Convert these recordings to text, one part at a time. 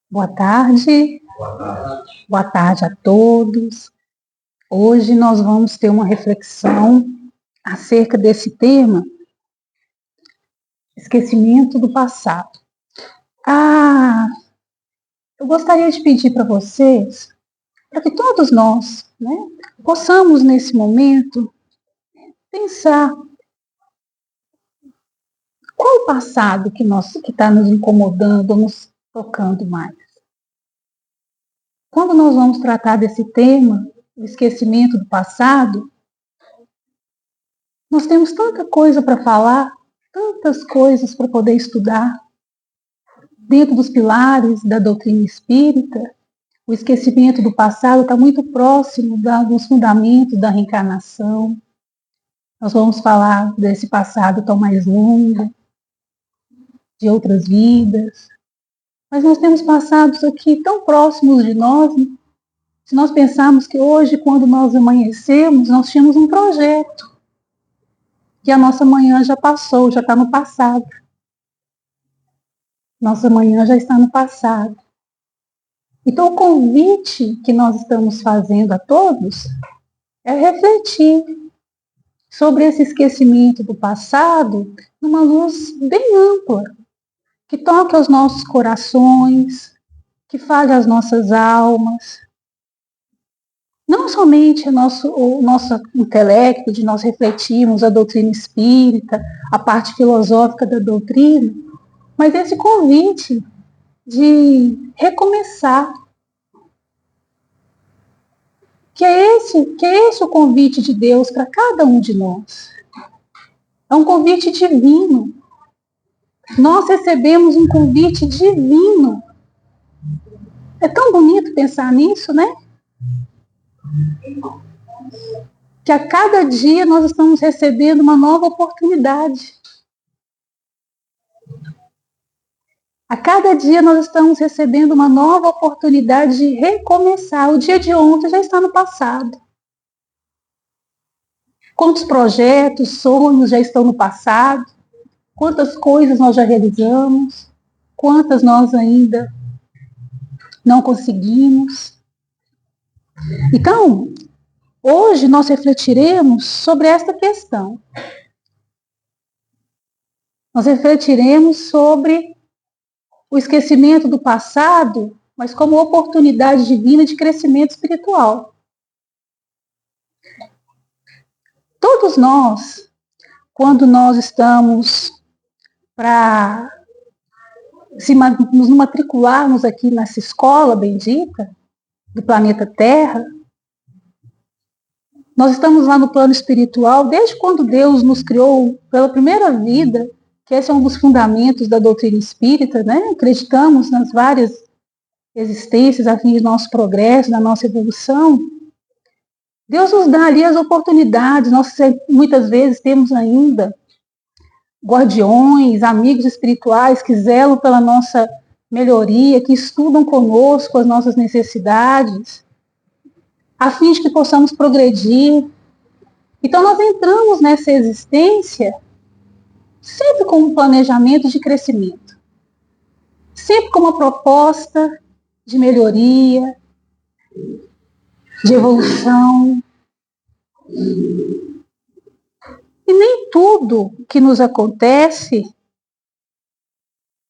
Boa tarde. Boa tarde. Boa tarde a todos. Hoje nós vamos ter uma reflexão acerca desse tema, esquecimento do passado. Eu gostaria de pedir para vocês, para que todos nós, possamos nesse momento pensar qual o passado que está nos incomodando, nos tocando mais. Quando nós vamos tratar desse tema, o esquecimento do passado, nós temos tanta coisa para falar, tantas coisas para poder estudar. Dentro dos pilares da doutrina espírita, o esquecimento do passado está muito próximo dos fundamentos da reencarnação. Nós vamos falar desse passado tão mais longo, de outras vidas. Mas nós temos passados aqui tão próximos de nós. Se nós pensarmos que hoje, quando nós amanhecemos, nós tínhamos um projeto, que a nossa manhã já passou, já está no passado. Nossa manhã já está no passado. Então, o convite que nós estamos fazendo a todos é refletir sobre esse esquecimento do passado numa luz bem ampla, que toque aos nossos corações, que fale às nossas almas. Não somente o nosso intelecto, de nós refletirmos a doutrina espírita, a parte filosófica da doutrina, mas esse convite de recomeçar. Que é esse o convite de Deus para cada um de nós. É um convite divino. Nós recebemos um convite divino. É tão bonito pensar nisso, né? Que a cada dia nós estamos recebendo uma nova oportunidade. A cada dia nós estamos recebendo uma nova oportunidade de recomeçar. O dia de ontem já está no passado. Quantos projetos, sonhos já estão no passado? Quantas coisas nós já realizamos? Quantas nós ainda não conseguimos? Então, hoje nós refletiremos sobre esta questão. Nós refletiremos sobre o esquecimento do passado, mas como oportunidade divina de crescimento espiritual. Todos nós, quando nós estamos para nos matricularmos aqui nessa escola bendita do planeta Terra, nós estamos lá no plano espiritual desde quando Deus nos criou pela primeira vida, que esse é um dos fundamentos da doutrina espírita, né? Acreditamos nas várias existências a fim de nosso progresso, da nossa evolução. Deus nos dá ali as oportunidades, nós muitas vezes temos ainda guardiões, amigos espirituais que zelam pela nossa melhoria, que estudam conosco as nossas necessidades, a fim de que possamos progredir. Então nós entramos nessa existência sempre com um planejamento de crescimento, sempre com uma proposta de melhoria, de evolução. E nem tudo que nos acontece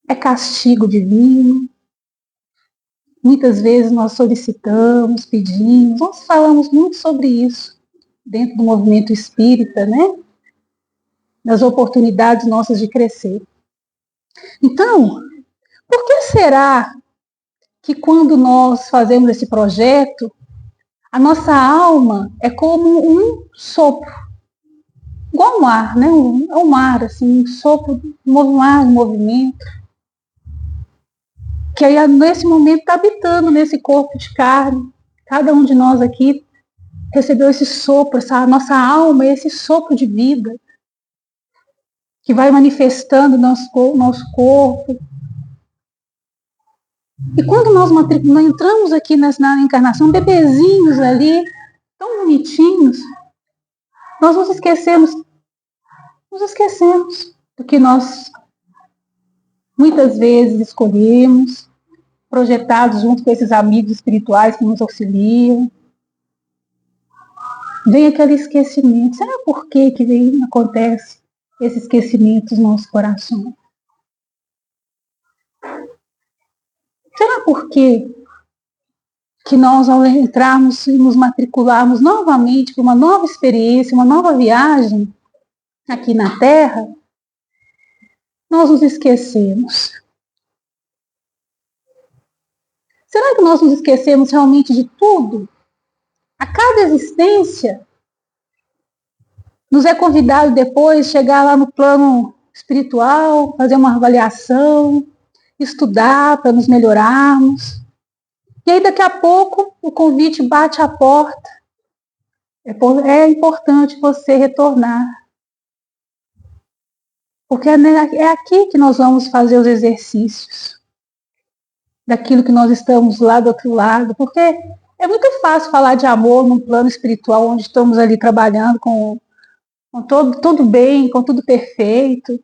é castigo divino. Muitas vezes nós solicitamos, pedimos, nós falamos muito sobre isso dentro do movimento espírita, né? Das oportunidades nossas de crescer. Então, por que será que quando nós fazemos esse projeto, a nossa alma é como um sopro, igual um ar, né? Um ar, assim, um sopro, um ar, um movimento, que aí nesse momento está habitando nesse corpo de carne. Cada um de nós aqui recebeu esse sopro, essa nossa alma, esse sopro de vida, que vai manifestando nosso corpo. E quando nós entramos aqui na encarnação, bebezinhos ali, tão bonitinhos, nós nos esquecemos do que nós muitas vezes escolhemos, projetados junto com esses amigos espirituais que nos auxiliam. Vem aquele esquecimento. Será por que acontece esse esquecimento nos nossos corações? Será por que nós, ao entrarmos e nos matricularmos novamente para uma nova experiência, uma nova viagem aqui na Terra, nós nos esquecemos? Será que nós nos esquecemos realmente de tudo? A cada existência, nos é convidado depois chegar lá no plano espiritual, fazer uma avaliação, estudar para nos melhorarmos. E aí daqui a pouco o convite bate à porta. É importante você retornar. Porque é aqui que nós vamos fazer os exercícios daquilo que nós estamos lá do outro lado. Porque é muito fácil falar de amor num plano espiritual, onde estamos ali trabalhando com tudo bem, com tudo perfeito.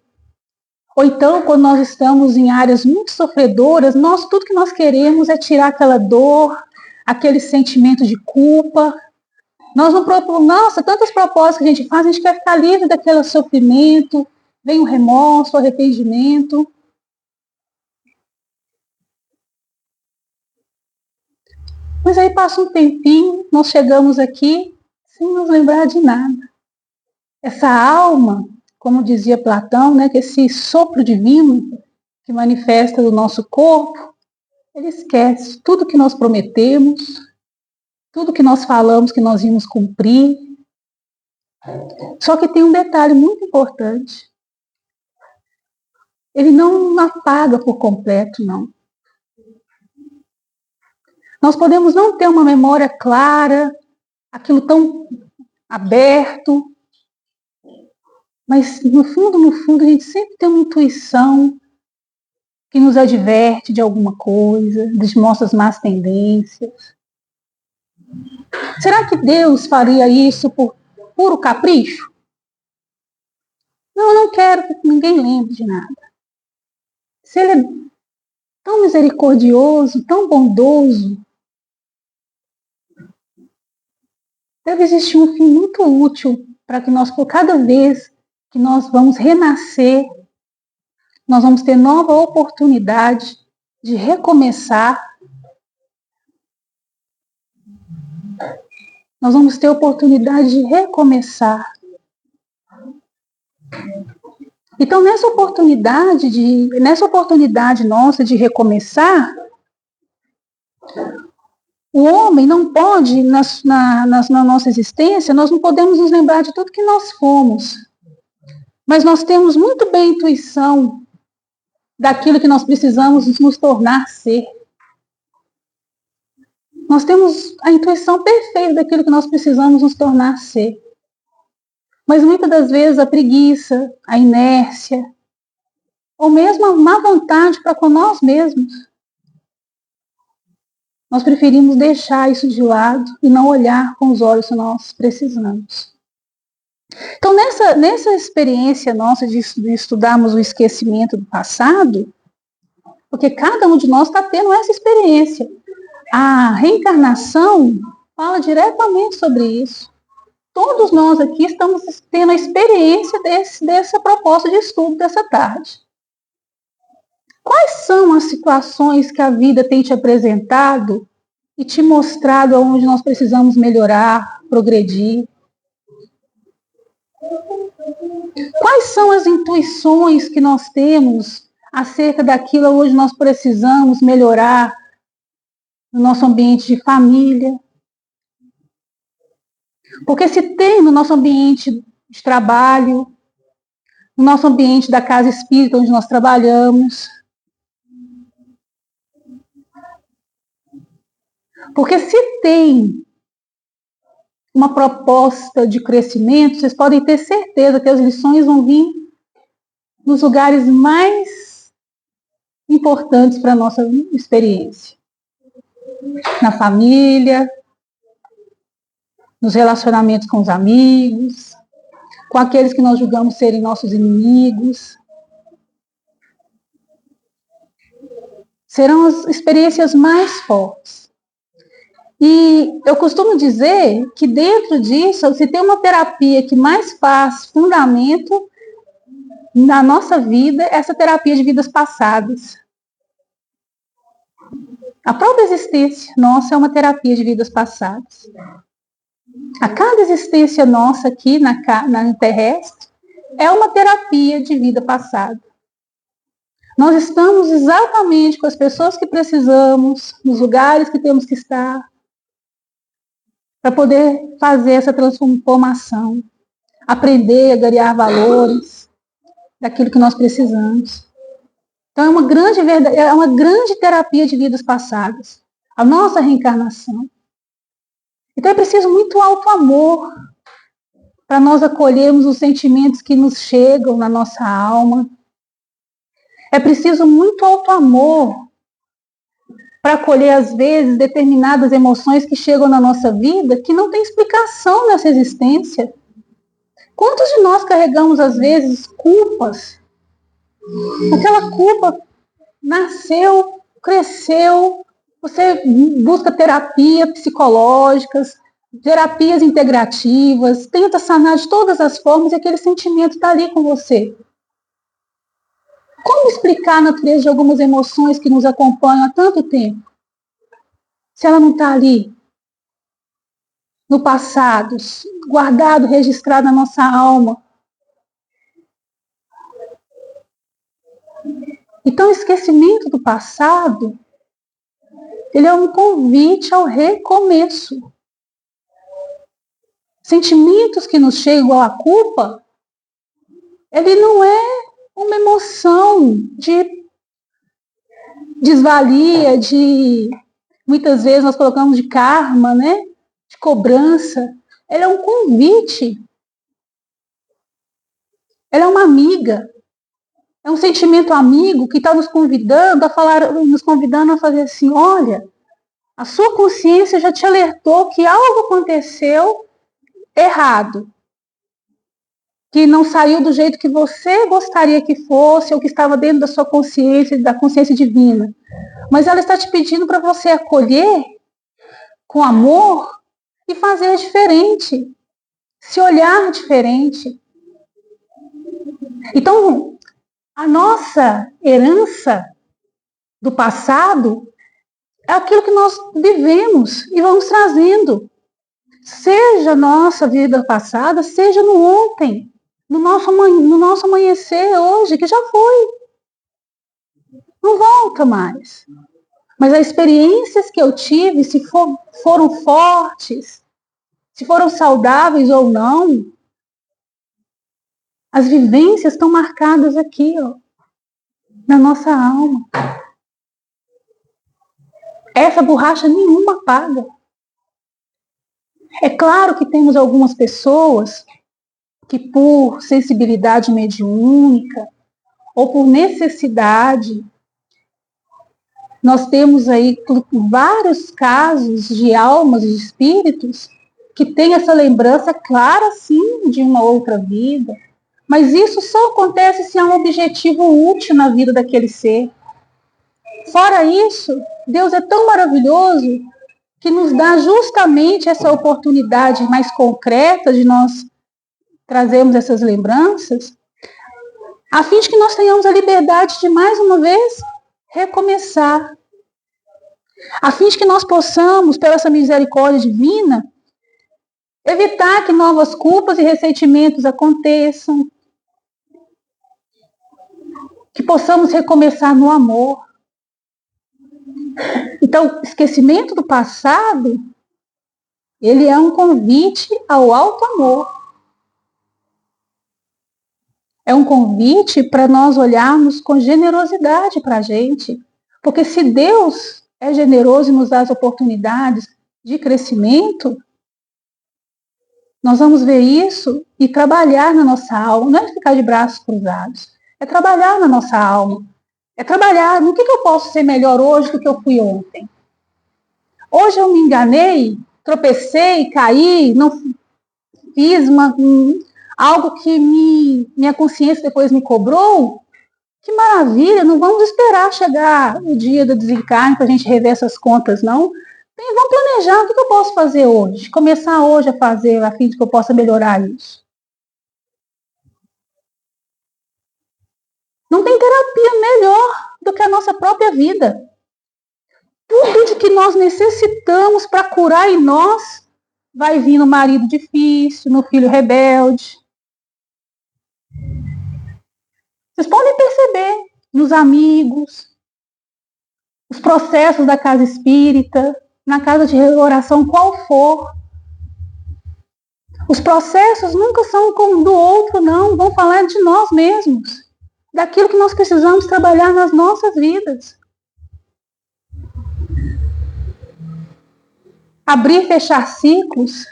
Ou então, quando nós estamos em áreas muito sofredoras, tudo que nós queremos é tirar aquela dor, aquele sentimento de culpa. Nós não propomos, nossa, tantas propostas que a gente faz, a gente quer ficar livre daquele sofrimento, vem o remorso, o arrependimento. Mas aí passa um tempinho, nós chegamos aqui sem nos lembrar de nada. Essa alma, como dizia Platão, né, que esse sopro divino que manifesta no nosso corpo, ele esquece tudo que nós prometemos, tudo que nós falamos que nós íamos cumprir. Só que tem um detalhe muito importante. Ele não apaga por completo, não. Nós podemos não ter uma memória clara, aquilo tão aberto, mas no fundo, a gente sempre tem uma intuição que nos adverte de alguma coisa, nos mostra as más tendências. Será que Deus faria isso por puro capricho? Não, eu não quero que ninguém lembre de nada. Se Ele é tão misericordioso, tão bondoso, deve existir um fim muito útil para que nós, por cada vez que nós vamos renascer, nós vamos ter nova oportunidade de recomeçar. Nós vamos ter oportunidade de recomeçar. Então, nessa oportunidade nossa de recomeçar, o homem não pode, na nossa existência, nós não podemos nos lembrar de tudo que nós fomos. Mas nós temos muito bem a intuição daquilo que nós precisamos nos tornar ser. Nós temos a intuição perfeita daquilo que nós precisamos nos tornar ser. Mas muitas das vezes a preguiça, a inércia, ou mesmo a má vontade para com nós mesmos, nós preferimos deixar isso de lado e não olhar com os olhos que nós precisamos. Então, nessa experiência nossa de estudarmos o esquecimento do passado, porque cada um de nós está tendo essa experiência. A reencarnação fala diretamente sobre isso. Todos nós aqui estamos tendo a experiência dessa proposta de estudo dessa tarde. Quais são as situações que a vida tem te apresentado e te mostrado onde nós precisamos melhorar, progredir? Quais são as intuições que nós temos acerca daquilo onde nós precisamos melhorar no nosso ambiente de família? Porque se tem no nosso ambiente de trabalho, no nosso ambiente da casa espírita onde nós trabalhamos. Porque se tem uma proposta de crescimento, vocês podem ter certeza que as lições vão vir nos lugares mais importantes para a nossa experiência. Na família, nos relacionamentos com os amigos, com aqueles que nós julgamos serem nossos inimigos. serão as experiências mais fortes. E eu costumo dizer que dentro disso, se tem uma terapia que mais faz fundamento na nossa vida, é essa terapia de vidas passadas. A própria existência nossa é uma terapia de vidas passadas. A cada existência nossa aqui na terrestre é uma terapia de vida passada. Nós estamos exatamente com as pessoas que precisamos, nos lugares que temos que estar, para poder fazer essa transformação, aprender a ganhar valores daquilo que nós precisamos. Então é uma grande terapia de vidas passadas, a nossa reencarnação. Então é preciso muito alto amor para nós acolhermos os sentimentos que nos chegam na nossa alma. É preciso muito alto amor para acolher, às vezes, determinadas emoções que chegam na nossa vida que não tem explicação nessa existência. Quantos de nós carregamos, às vezes, culpas? Aquela culpa nasceu, cresceu, você busca terapia psicológicas, terapias integrativas, tenta sanar de todas as formas e aquele sentimento está ali com você. Como explicar a natureza de algumas emoções que nos acompanham há tanto tempo? Se ela não está ali, no passado, guardado, registrado na nossa alma. Então, o esquecimento do passado, ele é um convite ao recomeço. Sentimentos que nos chegam igual a culpa, ele não é uma emoção de desvalia, muitas vezes nós colocamos de karma, né? De cobrança. Ele é um convite. Ela é uma amiga. É um sentimento amigo que está nos convidando a fazer assim, olha, a sua consciência já te alertou que algo aconteceu errado, que não saiu do jeito que você gostaria que fosse, ou que estava dentro da sua consciência, da consciência divina. Mas ela está te pedindo para você acolher com amor e fazer diferente, se olhar diferente. Então, a nossa herança do passado é aquilo que nós vivemos e vamos trazendo. Seja nossa vida passada, seja no ontem, no nosso amanhecer hoje, que já foi. Não volta mais. Mas as experiências que eu tive, se foram fortes, se foram saudáveis ou não, as vivências estão marcadas aqui, ó, na nossa alma. Essa borracha nenhuma apaga. É claro que temos algumas pessoas que, por sensibilidade mediúnica ou por necessidade, nós temos aí vários casos de almas, de espíritos, que têm essa lembrança clara, sim, de uma outra vida. Mas isso só acontece se há um objetivo útil na vida daquele ser. Fora isso, Deus é tão maravilhoso que nos dá justamente essa oportunidade mais concreta de nós trazermos essas lembranças, a fim de que nós tenhamos a liberdade de, mais uma vez, recomeçar. A fim de que nós possamos, pela essa misericórdia divina, evitar que novas culpas e ressentimentos aconteçam, que possamos recomeçar no amor. Então, esquecimento do passado, ele é um convite ao alto amor. É um convite para nós olharmos com generosidade para a gente. Porque se Deus é generoso e nos dá as oportunidades de crescimento, nós vamos ver isso e trabalhar na nossa alma. Não é ficar de braços cruzados. É trabalhar na nossa alma. É trabalhar no que eu posso ser melhor hoje do que eu fui ontem. Hoje eu me enganei, tropecei, caí, não fiz algo que minha consciência depois me cobrou. Que maravilha, não vamos esperar chegar o dia do desencarne para a gente rever essas contas, não. Vamos planejar o que eu posso fazer hoje, começar hoje a fazer, a fim de que eu possa melhorar isso. Não tem terapia melhor do que a nossa própria vida. Tudo de que nós necessitamos para curar em nós vai vir no marido difícil, no filho rebelde. Vocês podem perceber nos amigos, os processos da casa espírita, na casa de oração, qual for. Os processos nunca são como do outro, não. Vão falar de nós mesmos, daquilo que nós precisamos trabalhar nas nossas vidas. Abrir e fechar ciclos.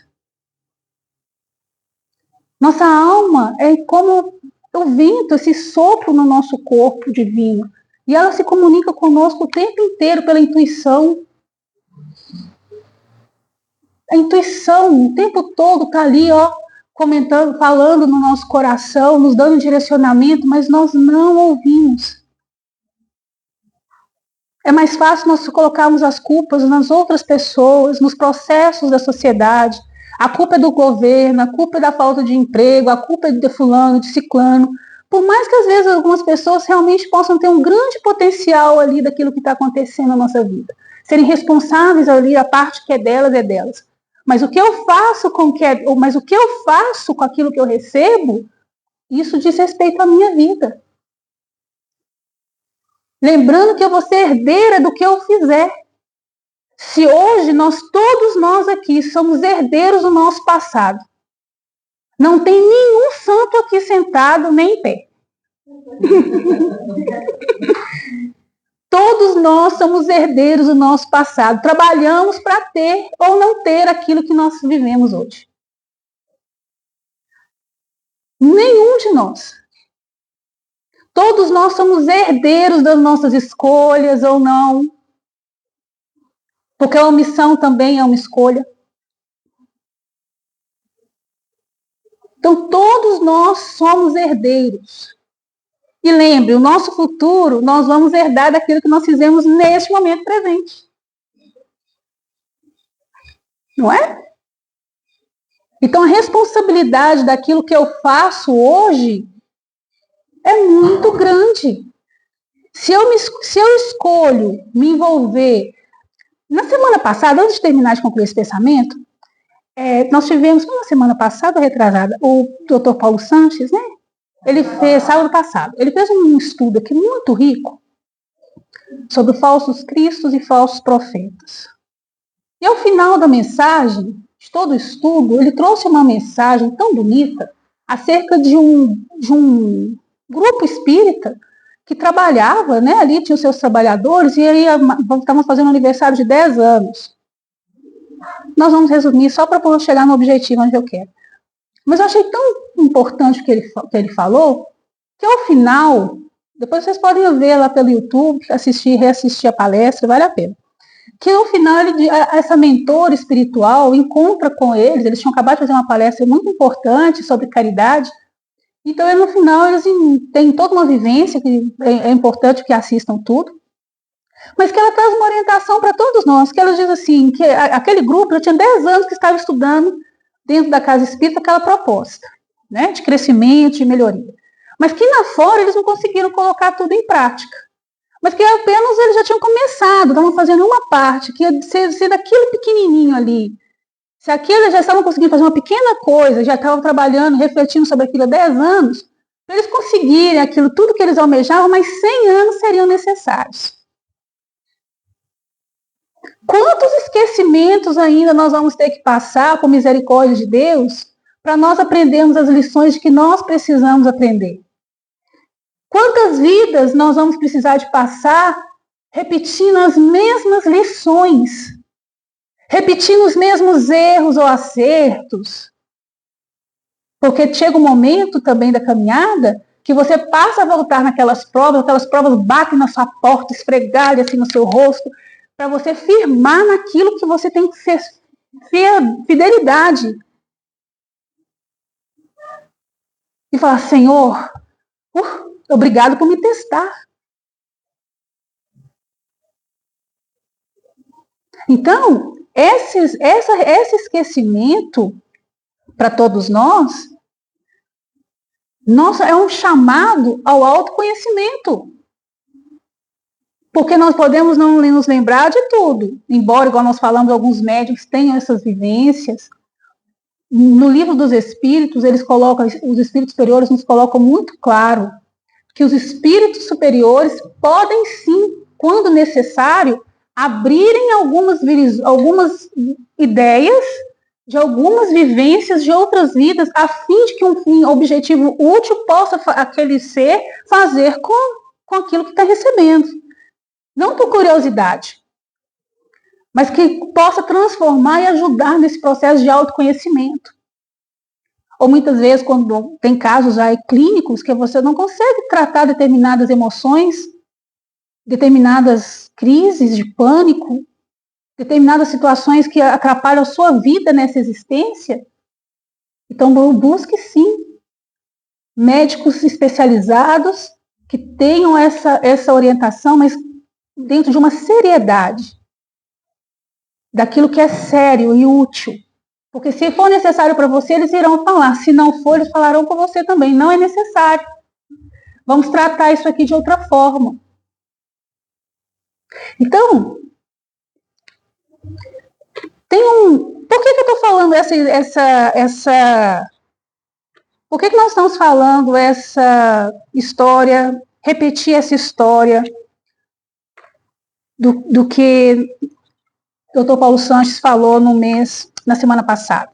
Nossa alma é como o vento, esse sopro no nosso corpo divino. E ela se comunica conosco o tempo inteiro pela intuição. A intuição, o tempo todo, está ali, ó, comentando, falando no nosso coração, nos dando direcionamento, mas nós não ouvimos. É mais fácil nós colocarmos as culpas nas outras pessoas, nos processos da sociedade. A culpa é do governo, a culpa é da falta de emprego, a culpa é de fulano, de ciclano. Por mais que às vezes algumas pessoas realmente possam ter um grande potencial ali daquilo que está acontecendo na nossa vida. Serem responsáveis ali, a parte que é delas é delas. Mas o que eu faço com aquilo que eu recebo, isso diz respeito à minha vida. Lembrando que eu vou ser herdeira do que eu fizer. Se hoje todos nós aqui somos herdeiros do nosso passado, não tem nenhum santo aqui sentado nem em pé. Todos nós somos herdeiros do nosso passado. Trabalhamos para ter ou não ter aquilo que nós vivemos hoje. Nenhum de nós. Todos nós somos herdeiros das nossas escolhas ou não. Porque a omissão também é uma escolha. Então, todos nós somos herdeiros. E lembre, o nosso futuro, nós vamos herdar daquilo que nós fizemos neste momento presente. Não é? Então, a responsabilidade daquilo que eu faço hoje é muito grande. Se eu escolho me envolver... Na semana passada, antes de terminar de concluir esse pensamento, nós tivemos, na semana passada, retrasada, o Dr. Paulo Sanches, né? Ele fez, sábado passado, ele fez um estudo aqui muito rico sobre falsos cristos e falsos profetas. E ao final da mensagem, de todo o estudo, ele trouxe uma mensagem tão bonita acerca de um grupo espírita que trabalhava, né? Ali tinha os seus trabalhadores, e aí estávamos fazendo um aniversário de 10 anos. Nós vamos resumir só para poder chegar no objetivo onde eu quero. Mas eu achei tão importante o que ele falou, que ao final, depois vocês podem ver lá pelo YouTube, reassistir a palestra, vale a pena. Que ao final, essa mentora espiritual encontra com eles tinham acabado de fazer uma palestra muito importante sobre caridade, então no final eles têm toda uma vivência, que é importante que assistam tudo, mas que ela traz uma orientação para todos nós, que ela diz assim, que aquele grupo já tinha 10 anos que estava estudando dentro da casa espírita aquela proposta, né, de crescimento, de melhoria. Mas que lá fora eles não conseguiram colocar tudo em prática. Mas que apenas eles já tinham começado, estavam fazendo uma parte, que ia ser daquilo pequenininho ali. Se aquilo eles já estavam conseguindo fazer uma pequena coisa, já estavam trabalhando, refletindo sobre aquilo há 10 anos, para eles conseguirem aquilo, tudo que eles almejavam, mas 100 anos seriam necessários. Quantos esquecimentos ainda nós vamos ter que passar, com misericórdia de Deus, para nós aprendermos as lições de que nós precisamos aprender? Quantas vidas nós vamos precisar de passar repetindo as mesmas lições, repetindo os mesmos erros ou acertos? Porque chega um momento também da caminhada que você passa a voltar naquelas provas batem na sua porta, esfregalham assim no seu rosto, para você firmar naquilo que você tem que ser fidelidade. E falar, Senhor, Obrigado por me testar. Então, esse esquecimento, para todos nós, é um chamado ao autoconhecimento. Porque nós podemos não nos lembrar de tudo. Embora, igual nós falamos, alguns médicos tenham essas vivências. No livro dos Espíritos, eles colocam, os Espíritos superiores nos colocam muito claro que os Espíritos superiores podem sim, quando necessário, abrirem algumas ideias de algumas vivências de outras vidas, a fim de que um objetivo útil possa aquele ser fazer com aquilo que está recebendo. Não por curiosidade, mas que possa transformar e ajudar nesse processo de autoconhecimento. Ou muitas vezes, quando tem casos aí clínicos que você não consegue tratar determinadas emoções, determinadas crises de pânico, determinadas situações que atrapalham a sua vida nessa existência, então busque sim médicos especializados que tenham essa orientação, mas dentro de uma seriedade, daquilo que é sério e útil. Porque se for necessário para você, eles irão falar. Se não for, eles falarão com você também. Não é necessário. Vamos tratar isso aqui de outra forma. Então, por que eu estou falando por que nós estamos falando essa história, repetir essa história do que o Dr. Paulo Sanches falou na semana passada?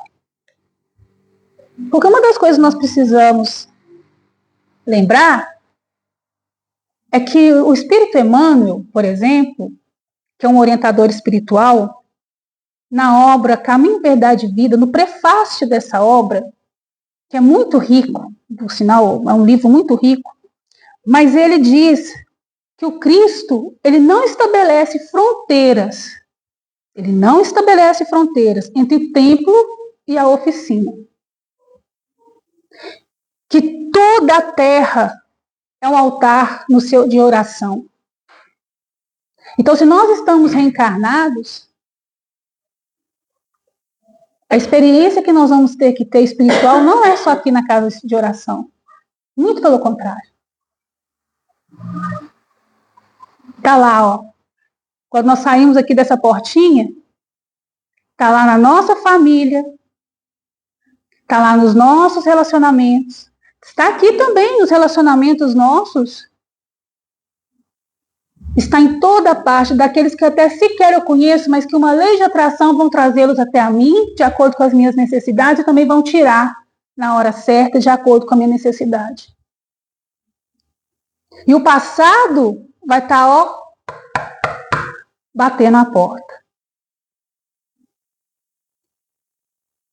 Porque uma das coisas que nós precisamos lembrar é que o Espírito Emmanuel, por exemplo, que é um orientador espiritual, na obra Caminho, Verdade e Vida, no prefácio dessa obra, que é muito rico, por sinal, é um livro muito rico, mas ele diz que o Cristo, ele não estabelece fronteiras. Ele não estabelece fronteiras entre o templo e a oficina. Que toda a terra é um altar de oração. Então, se nós estamos reencarnados, a experiência que nós vamos ter que ter espiritual não é só aqui na casa de oração. Muito pelo contrário. Está lá, ó. Quando nós saímos aqui dessa portinha, está lá na nossa família, está lá nos nossos relacionamentos, está aqui também nos relacionamentos nossos, está em toda parte, daqueles que até sequer eu conheço, mas que uma lei de atração vão trazê-los até a mim, de acordo com as minhas necessidades, e também vão tirar na hora certa, de acordo com a minha necessidade. E o passado vai estar, ó, batendo a porta.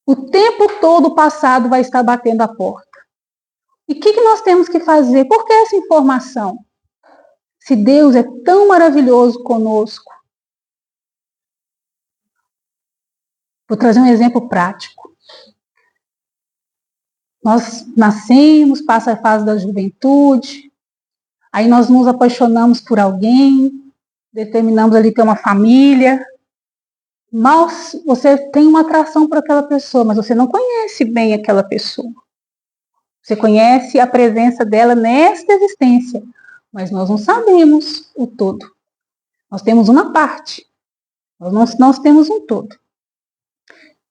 O tempo todo o passado vai estar batendo a porta. E o que nós temos que fazer? Por que essa informação? Se Deus é tão maravilhoso conosco. Vou trazer um exemplo prático. Nós nascemos, passa a fase da juventude, aí nós nos apaixonamos por alguém, determinamos ali ter uma família. Mal você tem uma atração por aquela pessoa, mas você não conhece bem aquela pessoa. Você conhece a presença dela nesta existência, mas nós não sabemos o todo. Nós temos uma parte, nós temos um todo.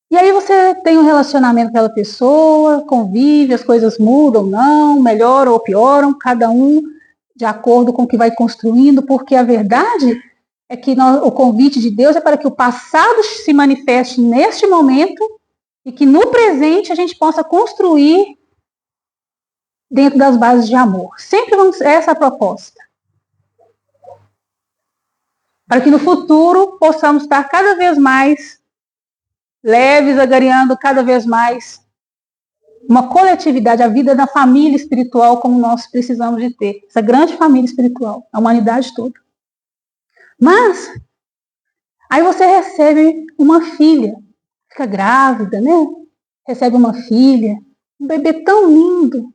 E aí você tem um relacionamento com aquela pessoa, convive, as coisas mudam, não, melhoram ou pioram, cada um de acordo com o que vai construindo, porque a verdade é que o convite de Deus é para que o passado se manifeste neste momento e que no presente a gente possa construir dentro das bases de amor. Sempre essa é a proposta. Para que no futuro possamos estar cada vez mais leves, agariando cada vez mais uma coletividade, a vida da família espiritual como nós precisamos de ter. Essa grande família espiritual, a humanidade toda. Mas, aí você recebe uma filha, fica grávida, né? Recebe uma filha, um bebê tão lindo.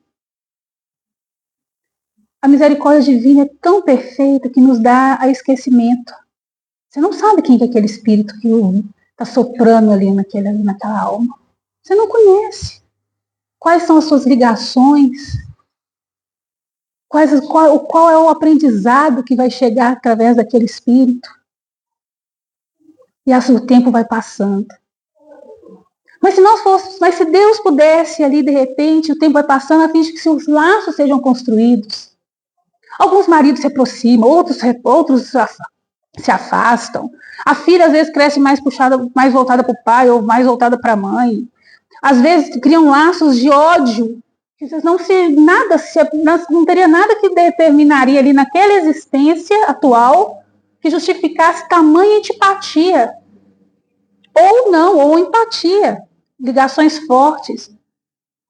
A misericórdia divina é tão perfeita que nos dá a esquecimento. Você não sabe quem é aquele espírito que está soprando ali naquela alma. Você não conhece. Quais são as suas ligações? Qual é o aprendizado que vai chegar através daquele espírito? E assim o tempo vai passando. Mas se Deus pudesse ali, de repente, o tempo vai passando a fim de que seus laços sejam construídos. Alguns maridos se aproximam, outros se afastam. A filha às vezes cresce mais puxada, mais voltada para o pai ou mais voltada para a mãe. Às vezes criam laços de ódio. Não teria nada que determinaria ali naquela existência atual que justificasse tamanha antipatia. Ou não, ou empatia. Ligações fortes.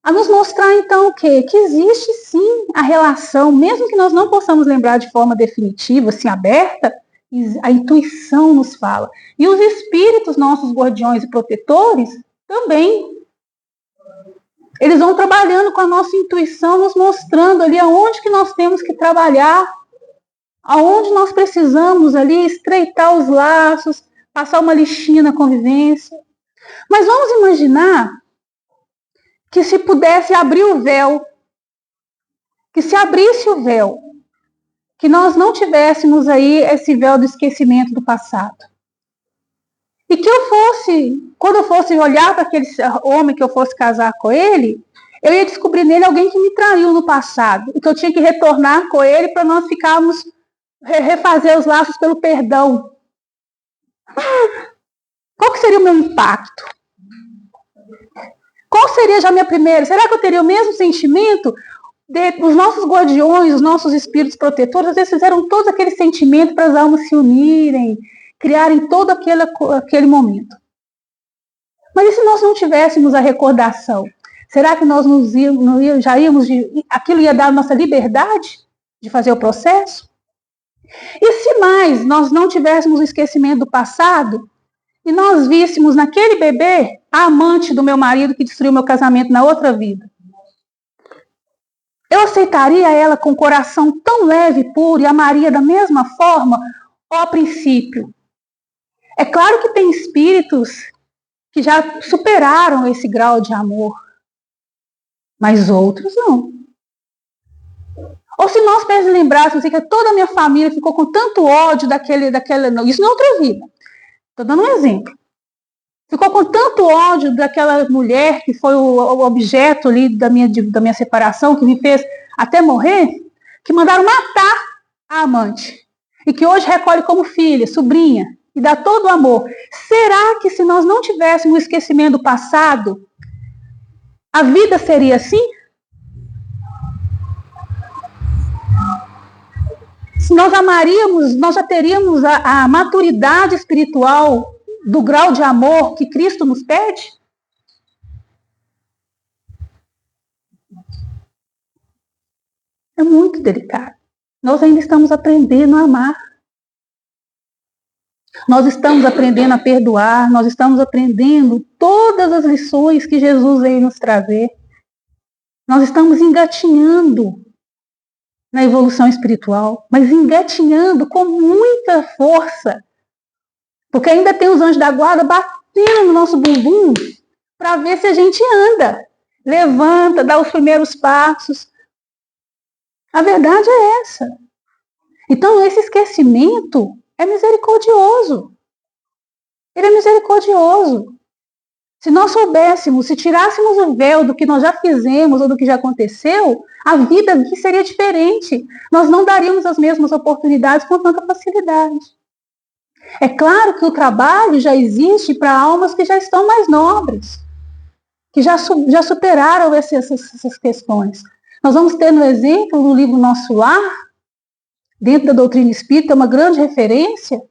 A nos mostrar então o quê? Que existe sim a relação, mesmo que nós não possamos lembrar de forma definitiva, assim, aberta, a intuição nos fala. E os espíritos, nossos guardiões e protetores, também. Eles vão trabalhando com a nossa intuição, nos mostrando ali aonde que nós temos que trabalhar, aonde nós precisamos ali estreitar os laços, passar uma listinha na convivência. Mas vamos imaginar que se pudesse abrir o véu, que se abrisse o véu, que nós não tivéssemos aí esse véu do esquecimento do passado. E que quando eu fosse olhar para aquele homem que eu fosse casar com ele, eu ia descobrir nele alguém que me traiu no passado, e que eu tinha que retornar com ele para nós ficarmos, refazer os laços pelo perdão. Qual que seria o meu impacto? Qual seria já a minha primeira? Será que eu teria o mesmo sentimento? Os nossos guardiões, os nossos espíritos protetores, às vezes fizeram todo aquele sentimento para as almas se unirem, criarem todo aquele momento. Mas e se nós não tivéssemos a recordação? Será que nós aquilo ia dar a nossa liberdade de fazer o processo? E se mais nós não tivéssemos o esquecimento do passado, e nós víssemos naquele bebê a amante do meu marido que destruiu meu casamento na outra vida? Eu aceitaria ela com o coração tão leve e puro e amaria da mesma forma ou a princípio? É claro que tem espíritos que já superaram esse grau de amor, mas outros não. Ou se nós lembrássemos que toda a minha família ficou com tanto ódio daquela. Isso não é outra vida. Estou dando um exemplo. Ficou com tanto ódio daquela mulher que foi o objeto ali da minha separação, que me fez até morrer, que mandaram matar a amante. E que hoje recolhe como filha, sobrinha, e dá todo o amor. Será que se nós não tivéssemos o esquecimento do passado, a vida seria assim? Se nós amaríamos, nós já teríamos a maturidade espiritual do grau de amor que Cristo nos pede? É muito delicado. Nós ainda estamos aprendendo a amar. Nós estamos aprendendo a perdoar, nós estamos aprendendo todas as lições que Jesus veio nos trazer. Nós estamos engatinhando na evolução espiritual, mas engatinhando com muita força. Porque ainda tem os anjos da guarda batendo no nosso bumbum para ver se a gente anda. Levanta, dá os primeiros passos. A verdade é essa. Então, esse esquecimento é misericordioso. Ele é misericordioso. Se nós soubéssemos, se tirássemos o véu do que nós já fizemos ou do que já aconteceu, a vida aqui seria diferente. Nós não daríamos as mesmas oportunidades com tanta facilidade. É claro que o trabalho já existe para almas que já estão mais nobres, que já superaram essas questões. Nós vamos ter no exemplo no livro Nosso Lar, dentro da doutrina espírita, uma grande referência.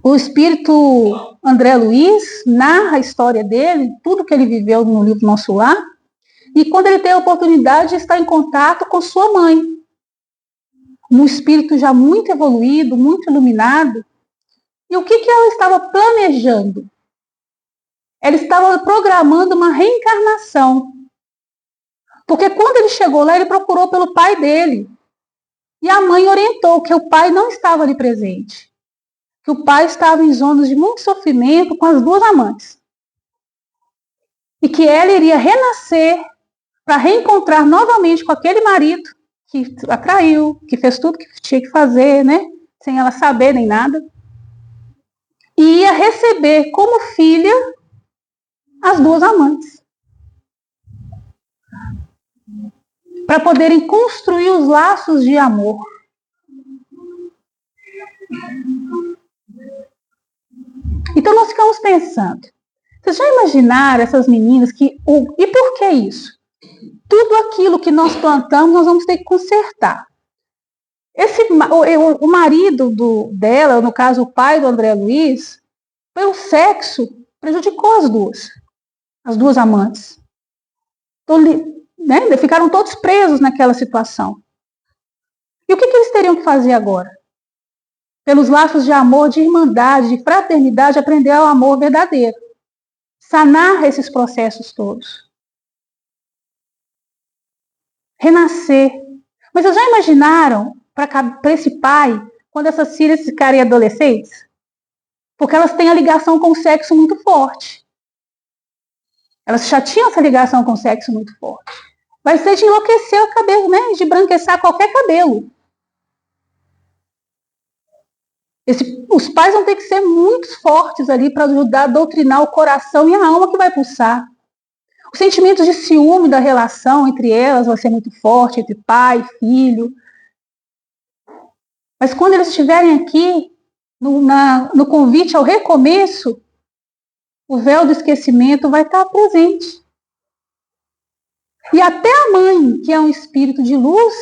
O espírito André Luiz narra a história dele, tudo que ele viveu no livro Nosso Lar, e quando ele tem a oportunidade de estar em contato com sua mãe, um espírito já muito evoluído, muito iluminado. E o que ela estava planejando? Ela estava programando uma reencarnação. Porque quando ele chegou lá, ele procurou pelo pai dele. E a mãe orientou que o pai não estava ali presente. Que o pai estava em zonas de muito sofrimento com as duas amantes. E que ela iria renascer para reencontrar novamente com aquele marido que a traiu, que fez tudo que tinha que fazer, né? Sem ela saber nem nada. E ia receber como filha as duas amantes. Para poderem construir os laços de amor. Então nós ficamos pensando, vocês já imaginaram essas meninas que... E por que isso? Tudo aquilo que nós plantamos, nós vamos ter que consertar. O marido dela, no caso o pai do André Luiz, pelo sexo, prejudicou as duas amantes. Então, né, ficaram todos presos naquela situação. E o que eles teriam que fazer agora? Pelos laços de amor, de irmandade, de fraternidade, aprender ao amor verdadeiro. Sanar esses processos todos. Renascer. Mas vocês já imaginaram para esse pai, quando essas filhas ficarem adolescentes? Porque elas têm a ligação com o sexo muito forte. Elas já tinham essa ligação com o sexo muito forte. Vai ser de enlouquecer o cabelo, né? De branqueçar qualquer cabelo. Os pais vão ter que ser muito fortes ali para ajudar a doutrinar o coração e a alma que vai pulsar. O sentimento de ciúme da relação entre elas vai ser muito forte, entre pai e filho. Mas quando eles estiverem aqui, no convite ao recomeço, o véu do esquecimento vai estar presente. E até a mãe, que é um espírito de luz,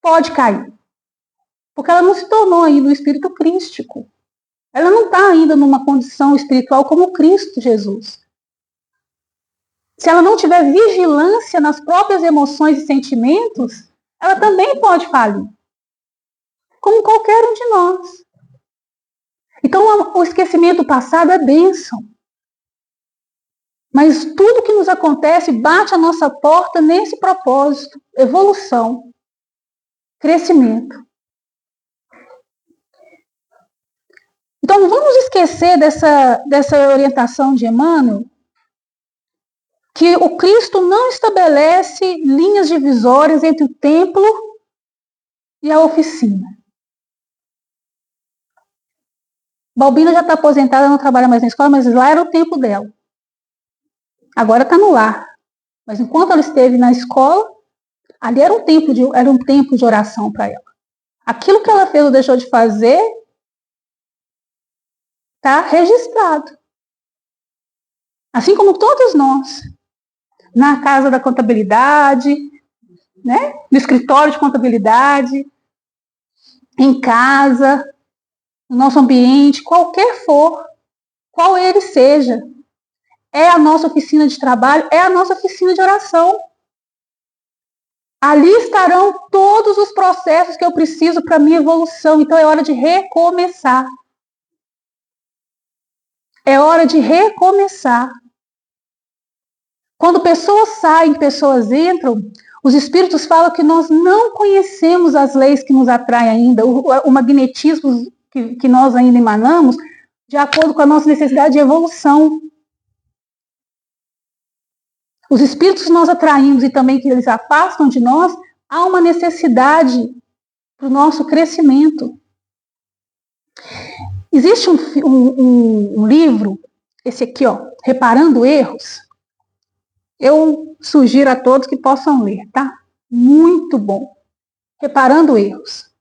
pode cair. Porque ela não se tornou ainda um espírito crístico. Ela não está ainda numa condição espiritual como Cristo Jesus. Se ela não tiver vigilância nas próprias emoções e sentimentos, ela também pode falir. Como qualquer um de nós. Então, o esquecimento passado é bênção. Mas tudo que nos acontece bate a nossa porta nesse propósito. Evolução. Crescimento. Então, não vamos esquecer dessa orientação de Emmanuel, que o Cristo não estabelece linhas divisórias entre o templo e a oficina. Balbina já está aposentada, não trabalha mais na escola, mas lá era o tempo dela. Agora está no lar. Mas enquanto ela esteve na escola, ali era um tempo de oração para ela. Aquilo que ela fez ou deixou de fazer está registrado. Assim como todos nós. Na casa da contabilidade, né? No escritório de contabilidade, em casa, no nosso ambiente, qualquer for, qual ele seja. É a nossa oficina de trabalho, é a nossa oficina de oração. Ali estarão todos os processos que eu preciso para a minha evolução. Então é hora de recomeçar. É hora de recomeçar. Quando pessoas saem, pessoas entram, os espíritos falam que nós não conhecemos as leis que nos atraem ainda, o magnetismo que nós ainda emanamos, de acordo com a nossa necessidade de evolução. Os espíritos que nós atraímos e também que eles afastam de nós, há uma necessidade para o nosso crescimento. Existe um livro, esse aqui, ó, Reparando Erros. Eu sugiro a todos que possam ler, tá? Muito bom. Reparando Erros.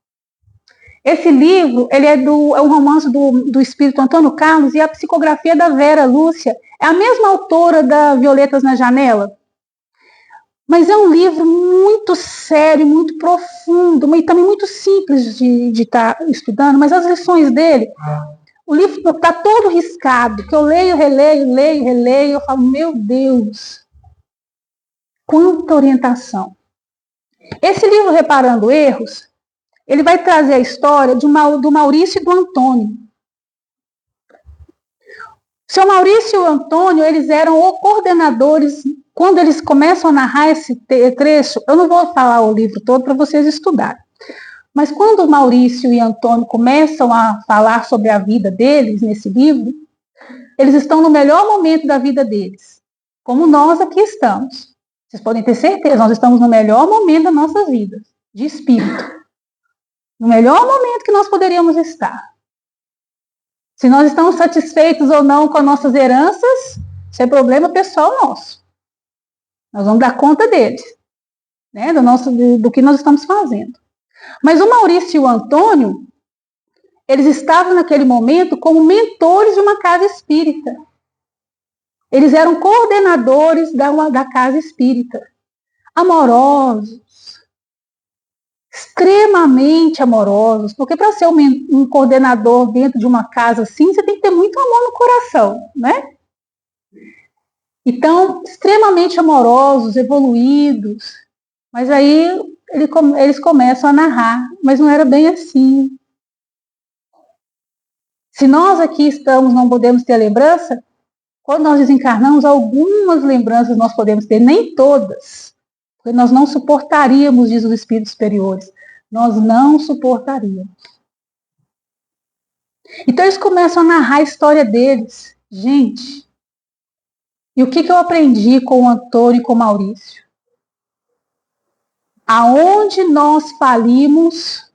Esse livro, ele é um romance do espírito Antônio Carlos e a psicografia da Vera Lúcia. É a mesma autora da Violetas na Janela. Mas é um livro muito sério, muito profundo, e também muito simples de estar estudando, mas as lições dele, o livro está todo riscado, que eu leio, releio, eu falo, meu Deus, quanta orientação. Esse livro, Reparando Erros, ele vai trazer a história do Maurício e do Antônio. Seu Maurício e o Antônio, eles eram coordenadores quando eles começam a narrar esse trecho, eu não vou falar o livro todo para vocês estudarem, mas quando Maurício e Antônio começam a falar sobre a vida deles nesse livro, eles estão no melhor momento da vida deles, como nós aqui estamos. Vocês podem ter certeza, nós estamos no melhor momento das nossas vidas, de espírito. No melhor momento que nós poderíamos estar. Se nós estamos satisfeitos ou não com as nossas heranças, isso é problema pessoal nosso. Nós vamos dar conta deles, né, do que nós estamos fazendo. Mas o Maurício e o Antônio, eles estavam naquele momento como mentores de uma casa espírita. Eles eram coordenadores da casa espírita. Amorosos, extremamente amorosos, porque para ser um coordenador dentro de uma casa assim, você tem que ter muito amor no coração, né? Então, extremamente amorosos, evoluídos, mas aí eles começam a narrar, mas não era bem assim. Se nós aqui estamos, não podemos ter lembrança, quando nós desencarnamos, algumas lembranças nós podemos ter, nem todas, porque nós não suportaríamos, diz os espíritos superiores, nós não suportaríamos. Então eles começam a narrar a história deles. Gente, e o que eu aprendi com o Antônio e com o Maurício? Aonde nós falimos,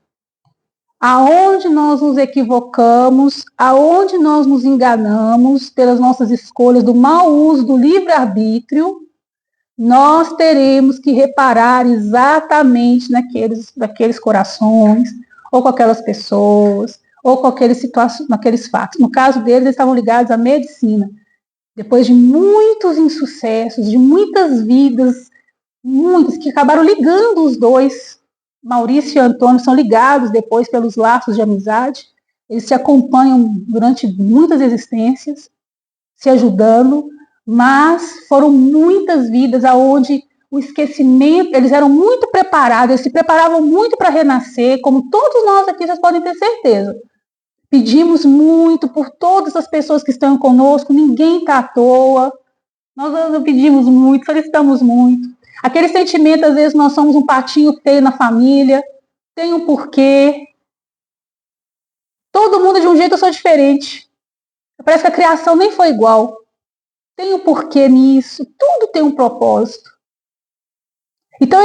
aonde nós nos equivocamos, aonde nós nos enganamos pelas nossas escolhas do mau uso do livre-arbítrio, nós teremos que reparar exatamente naqueles corações, ou com aquelas pessoas, ou com naqueles fatos. No caso deles, eles estavam ligados à medicina. Depois de muitos insucessos, de muitas vidas, muitas que acabaram ligando os dois, Maurício e Antônio são ligados depois pelos laços de amizade, eles se acompanham durante muitas existências, se ajudando, mas foram muitas vidas onde o esquecimento, eles eram muito preparados, eles se preparavam muito para renascer, como todos nós aqui, vocês podem ter certeza. Pedimos muito por todas as pessoas que estão conosco, ninguém está à toa, nós não pedimos muito, solicitamos muito. Aquele sentimento, às vezes, nós somos um patinho feio na família, tem um porquê. Todo mundo de um jeito eu sou diferente. Parece que a criação nem foi igual. Tem um porquê nisso, tudo tem um propósito. Então,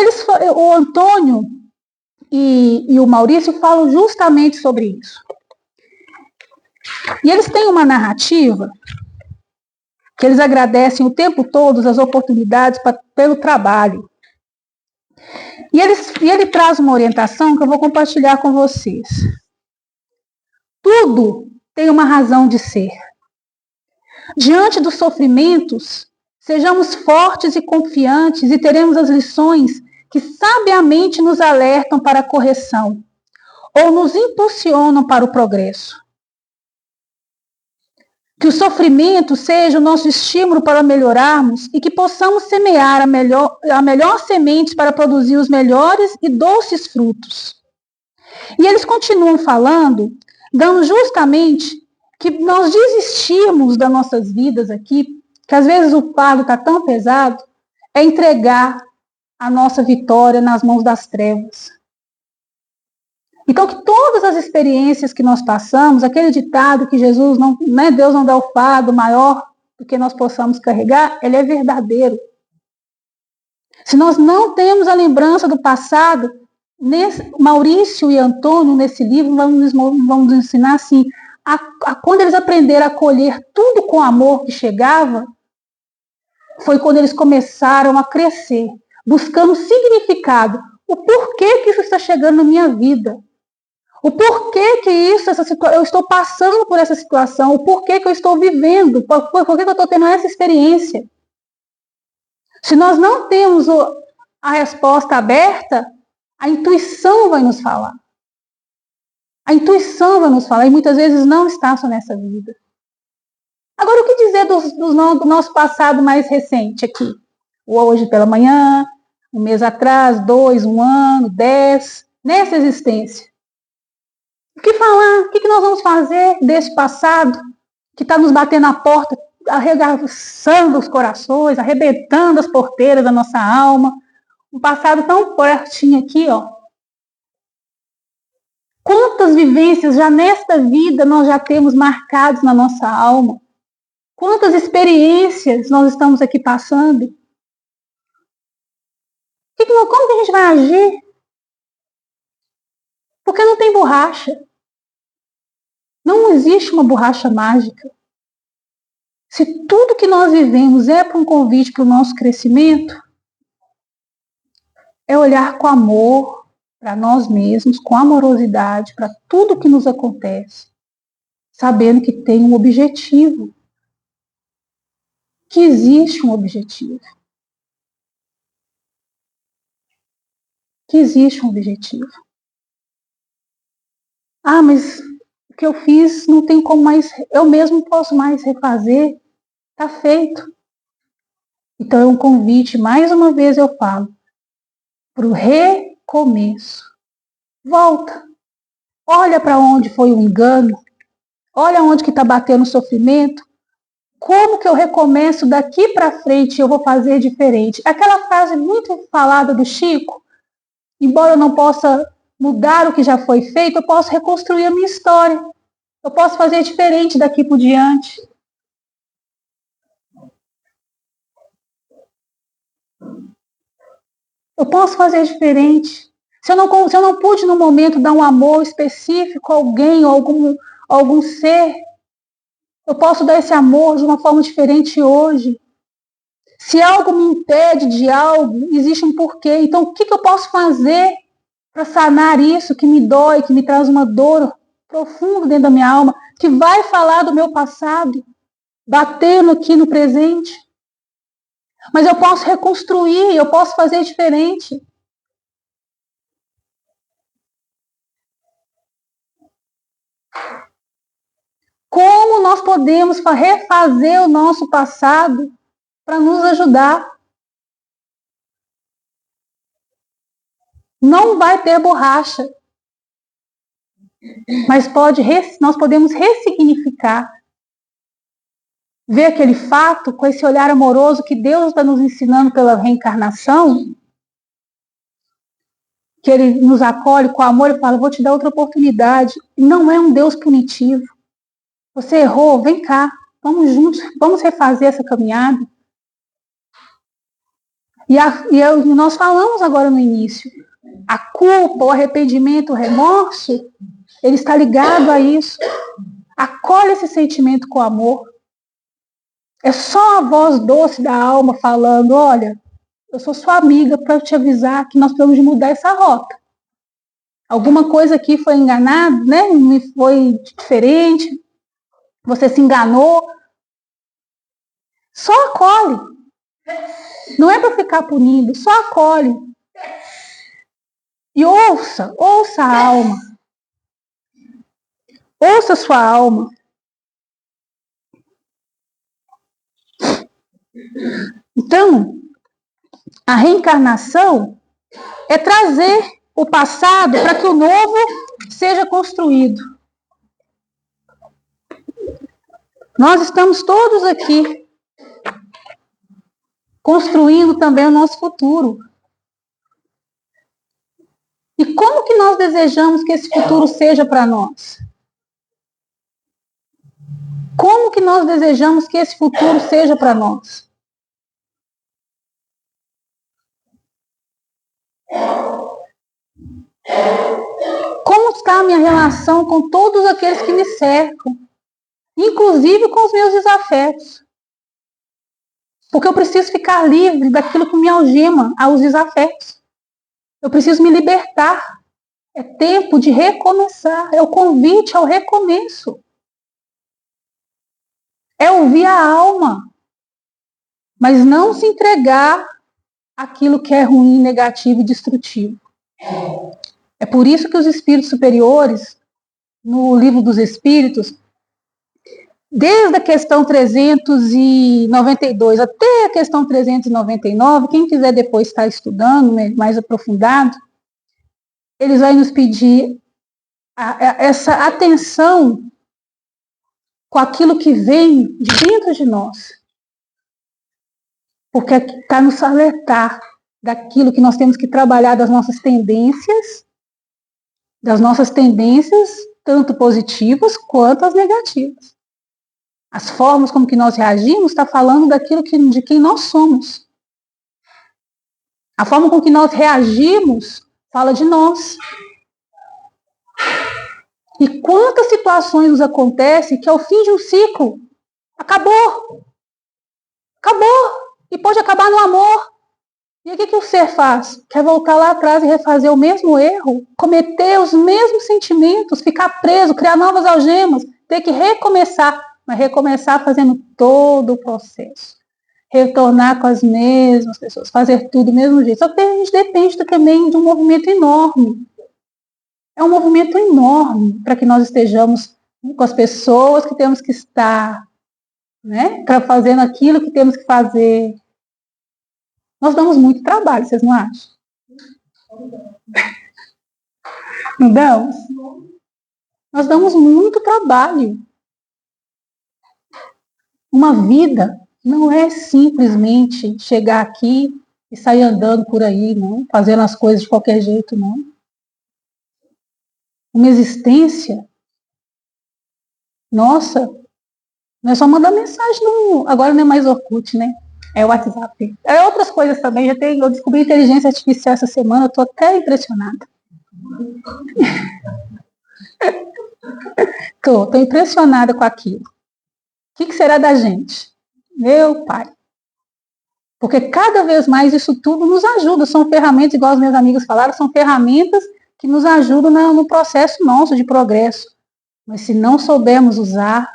o Antônio e o Maurício falam justamente sobre isso. E eles têm uma narrativa que eles agradecem o tempo todo as oportunidades pelo trabalho. E ele traz uma orientação que eu vou compartilhar com vocês. Tudo tem uma razão de ser. Diante dos sofrimentos, sejamos fortes e confiantes e teremos as lições que sabiamente nos alertam para a correção ou nos impulsionam para o progresso. Que o sofrimento seja o nosso estímulo para melhorarmos e que possamos semear a melhor semente para produzir os melhores e doces frutos. E eles continuam falando, dando justamente que nós desistimos das nossas vidas aqui, que às vezes o fardo está tão pesado, é entregar a nossa vitória nas mãos das trevas. Então, que todas as experiências que nós passamos, aquele ditado que Jesus não, né, Deus não dá o fardo maior do que nós possamos carregar, ele é verdadeiro. Se nós não temos a lembrança do passado, Maurício e Antônio, nesse livro, vão nos ensinar assim, quando eles aprenderam a colher tudo com amor que chegava, foi quando eles começaram a crescer, buscando significado. O porquê que isso está chegando na minha vida? O porquê que eu estou passando por essa situação? O porquê que eu estou vivendo? Por que eu estou tendo essa experiência? Se nós não temos a resposta aberta, a intuição vai nos falar. A intuição vai nos falar, e muitas vezes não está só nessa vida. Agora, o que dizer do nosso passado mais recente aqui? Hoje pela manhã, um mês atrás, 2, 1 ano, 10, nessa existência. O que falar? O que nós vamos fazer desse passado que está nos batendo na porta arregaçando os corações, arrebentando as porteiras da nossa alma. Um passado tão pertinho aqui, ó. Quantas vivências já nesta vida nós já temos marcados na nossa alma? Quantas experiências nós estamos aqui passando? Como que a gente vai agir? Porque não tem borracha. Não existe uma borracha mágica. Se tudo que nós vivemos é para um convite para o nosso crescimento, é olhar com amor para nós mesmos, com amorosidade para tudo que nos acontece, sabendo que tem um objetivo, que existe um objetivo. Que existe um objetivo. Ah, mas o que eu fiz não tem como mais, eu mesmo posso mais refazer, está feito. Então é um convite, mais uma vez eu falo, para o recomeço. Volta. Olha para onde foi o engano. Olha onde que está batendo o sofrimento. Como que eu recomeço daqui para frente, eu vou fazer diferente. Aquela frase muito falada do Chico, embora eu não possa mudar o que já foi feito, eu posso reconstruir a minha história. Eu posso fazer diferente daqui por diante. Eu posso fazer diferente. Se eu não pude, no momento, dar um amor específico a alguém, ou algum ser, eu posso dar esse amor de uma forma diferente hoje. Se algo me impede de algo, existe um porquê. Então, o que eu posso fazer para sanar isso que me dói, que me traz uma dor profunda dentro da minha alma, que vai falar do meu passado, batendo aqui no presente? Mas eu posso reconstruir, eu posso fazer diferente. Como nós podemos refazer o nosso passado para nos ajudar? Não vai ter borracha, mas nós podemos ressignificar. Ver aquele fato com esse olhar amoroso que Deus está nos ensinando pela reencarnação, que Ele nos acolhe com amor e fala, vou te dar outra oportunidade. Não é um Deus punitivo. Você errou, vem cá, vamos juntos, vamos refazer essa caminhada. E nós falamos agora no início, a culpa, o arrependimento, o remorso, ele está ligado a isso. Acolhe esse sentimento com amor. É só a voz doce da alma falando, olha, eu sou sua amiga para te avisar que nós precisamos mudar essa rota. Alguma coisa aqui foi enganada, né? Foi diferente. Você se enganou. Só acolhe. Não é para ficar punindo, só acolhe. E ouça a alma. Ouça a sua alma. Então, a reencarnação é trazer o passado para que o novo seja construído. Nós estamos todos aqui construindo também o nosso futuro. E como que nós desejamos que esse futuro seja para nós? Como que nós desejamos que esse futuro seja para nós? Como está a minha relação com todos aqueles que me cercam? Inclusive com os meus desafetos. Porque eu preciso ficar livre daquilo que me algema aos desafetos. Eu preciso me libertar. É tempo de recomeçar. É o convite ao recomeço. É ouvir a alma. Mas não se entregar àquilo que é ruim, negativo e destrutivo. É por isso que os espíritos superiores, no Livro dos Espíritos, desde a questão 392 até a questão 399, quem quiser depois estar estudando, né, mais aprofundado, eles vão nos pedir essa atenção com aquilo que vem de dentro de nós. Porque está nos alertar daquilo que nós temos que trabalhar, das nossas tendências, tanto positivas quanto as negativas. As formas como que nós reagimos está falando de quem nós somos. A forma com que nós reagimos fala de nós. E quantas situações nos acontecem que ao fim de um ciclo, acabou. E pode acabar no amor. E o que o ser faz? Quer voltar lá atrás e refazer o mesmo erro? Cometer os mesmos sentimentos, ficar preso, criar novas algemas, ter que recomeçar, mas recomeçar fazendo todo o processo. Retornar com as mesmas pessoas, fazer tudo do mesmo jeito. Só que a gente depende também de um movimento enorme. É um movimento enorme para que nós estejamos com as pessoas que temos que estar, né? Fazendo aquilo que temos que fazer. Nós damos muito trabalho, vocês não acham? Não damos? Nós damos muito trabalho. Uma vida não é simplesmente chegar aqui e sair andando por aí, não, fazendo as coisas de qualquer jeito, não. Uma existência, nossa, não é só mandar mensagem, não. Agora não é mais Orkut, né? É o WhatsApp. É outras coisas também. Eu descobri inteligência artificial essa semana, eu estou até impressionada. Estou impressionada com aquilo. O que será da gente? Meu pai. Porque cada vez mais isso tudo nos ajuda. São ferramentas, igual os meus amigos falaram, são ferramentas que nos ajudam no processo nosso de progresso. Mas se não soubermos usar,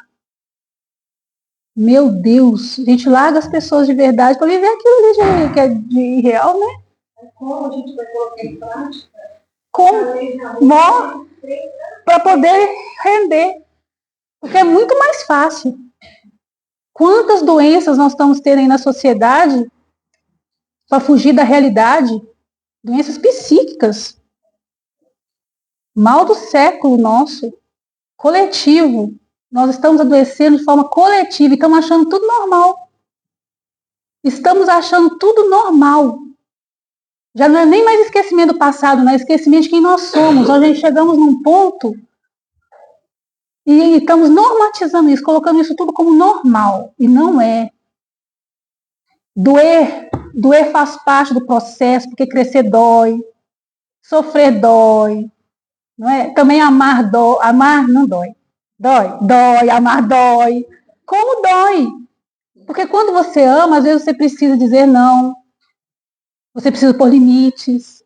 meu Deus, a gente larga as pessoas de verdade para viver aquilo ali que é de real, né? Como a gente vai colocar em prática? Como? Para poder render. Porque é muito mais fácil. Quantas doenças nós estamos tendo aí na sociedade para fugir da realidade? Doenças psíquicas. Mal do século nosso. Coletivo. Nós estamos adoecendo de forma coletiva e estamos achando tudo normal. Estamos achando tudo normal. Já não é nem mais esquecimento do passado, não é esquecimento de quem nós somos. Nós já chegamos num ponto e estamos normatizando isso, colocando isso tudo como normal. E não é. Doer faz parte do processo, porque crescer dói, sofrer dói. Não é? Também amar dói. Amar não dói. Dói, amar dói. Como dói? Porque quando você ama, às vezes você precisa dizer não. Você precisa pôr limites.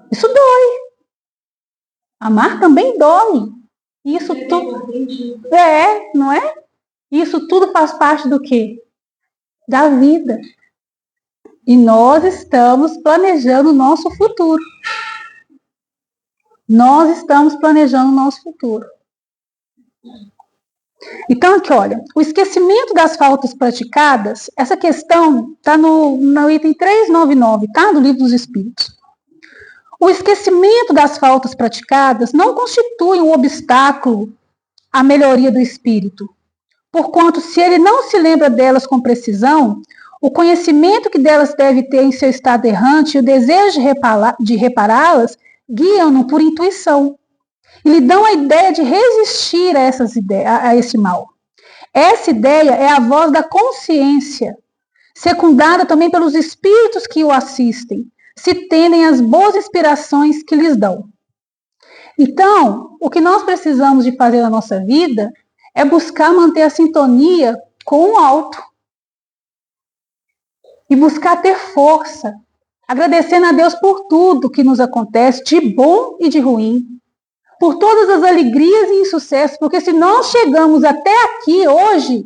Isso dói. Amar também dói. Isso tudo. Não é? Isso tudo faz parte do quê? Da vida. E nós estamos planejando o nosso futuro. Nós estamos planejando o nosso futuro. Então, aqui, olha, o esquecimento das faltas praticadas, essa questão está no item 399, tá? Do Livro dos Espíritos. O esquecimento das faltas praticadas não constitui um obstáculo à melhoria do espírito, porquanto, se ele não se lembra delas com precisão, o conhecimento que delas deve ter em seu estado errante e o desejo de repará-las guiam-no por intuição. E lhe dão a ideia de resistir a esse mal. Essa ideia é a voz da consciência, secundada também pelos espíritos que o assistem, se tendem as boas inspirações que lhes dão. Então, o que nós precisamos de fazer na nossa vida é buscar manter a sintonia com o alto. E buscar ter força, agradecendo a Deus por tudo que nos acontece, de bom e de ruim. Por todas as alegrias e insucessos, porque se nós chegamos até aqui hoje,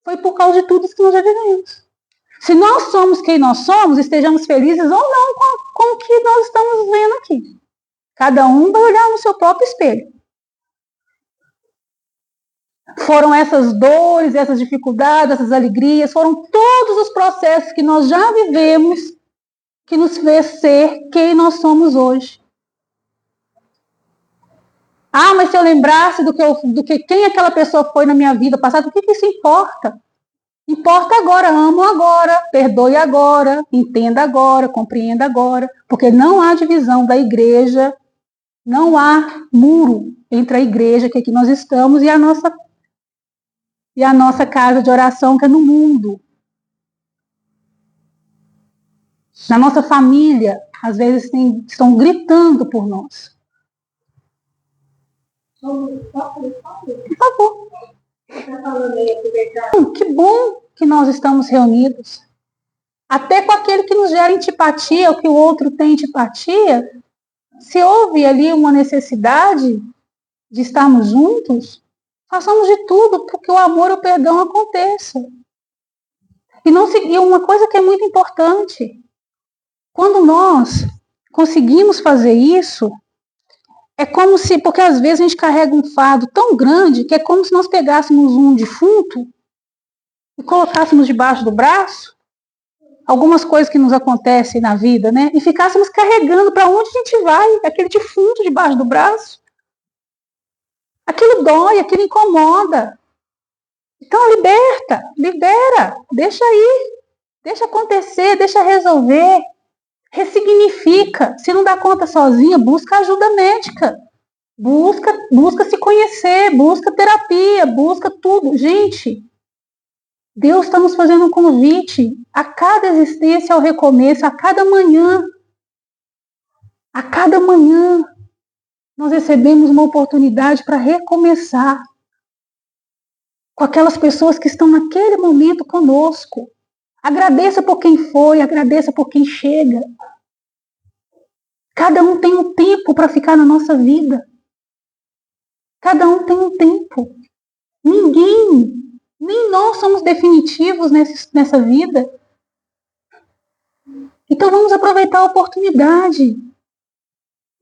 foi por causa de tudo que nós já vivemos. Se nós somos quem nós somos, estejamos felizes ou não com o que nós estamos vendo aqui. Cada um vai olhar no seu próprio espelho. Foram essas dores, essas dificuldades, essas alegrias, foram todos os processos que nós já vivemos que nos fez ser quem nós somos hoje. Ah, mas se eu lembrasse do que quem aquela pessoa foi na minha vida passada, o que isso importa? Importa agora, amo agora, perdoe agora, entenda agora, compreenda agora, porque não há divisão da igreja, não há muro entre a igreja que aqui nós estamos e a nossa casa de oração que é no mundo. Na nossa família, às vezes estão gritando por nós. Por favor. Que bom que nós estamos reunidos. Até com aquele que nos gera antipatia, ou que o outro tem antipatia, se houve ali uma necessidade de estarmos juntos, façamos de tudo porque o amor e o perdão aconteçam. E uma coisa que é muito importante, quando nós conseguimos fazer isso, é como se, porque às vezes a gente carrega um fardo tão grande que é como se nós pegássemos um defunto e colocássemos debaixo do braço algumas coisas que nos acontecem na vida, né? E ficássemos carregando para onde a gente vai, aquele defunto debaixo do braço. Aquilo dói, aquilo incomoda. Então liberta, libera, deixa ir, deixa acontecer, deixa resolver, ressignifica. Se não dá conta sozinha, busca ajuda médica. Busca se conhecer, busca terapia, busca tudo. Gente, Deus está nos fazendo um convite a cada existência ao recomeço, a cada manhã. A cada manhã nós recebemos uma oportunidade para recomeçar com aquelas pessoas que estão naquele momento conosco. Agradeça por quem foi, agradeça por quem chega. Cada um tem um tempo para ficar na nossa vida. Cada um tem um tempo. Ninguém, nem nós somos definitivos nessa vida. Então vamos aproveitar a oportunidade.